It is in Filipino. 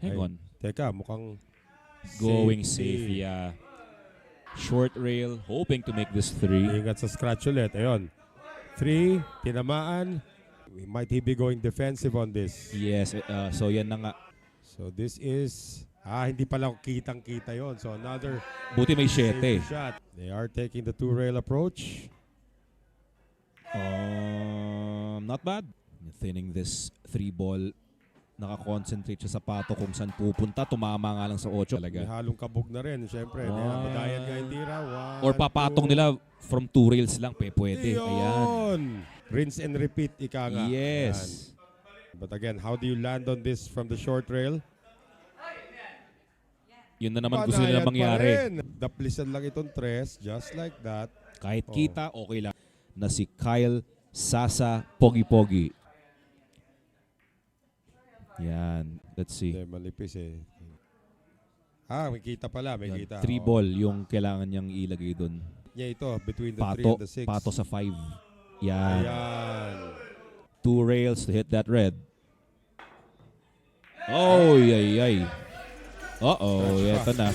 Hang on. Teka, mukhang Going safety. safe, yeah. Short rail, hoping to make this 3. Ingat sa scratch ulit. Ayun. 3, tinamaan. Might he be going defensive on this? Yes, so yan na nga. So this is... hindi pala kitang-kita yon. So another Buti may 7. safety shot. They are taking the 2-rail approach. Not bad. Thinning this 3 ball. Nakakonsentrate siya sa pato kung saan pupunta. Tumama nga lang sa 8 May talaga. halong kabog na rin, siyempre. Madayan nga hindi raw. Or papatong nila from 2 rails lang, pwede. Ayan. Ayan. Rinse and repeat, ika nga. Yes. Ayan. But again, how do you land on this from the short rail? Yun na naman gusto nila mangyari. Daplisan lang itong tres, just like that. Kahit kita, okay lang. Na si Kyle Sasa Pogi-Pogi. Yan. Let's see. Hindi, malipis eh. May kita pala, may kita. 3 ball yung kailangan niyang ilagay doon. Yeah, ito, between the 3 Pato, and the 6. pato sa 5. Yan. Ayan. 2 rails to hit that red. Oh, yay. Uh-oh, eto na.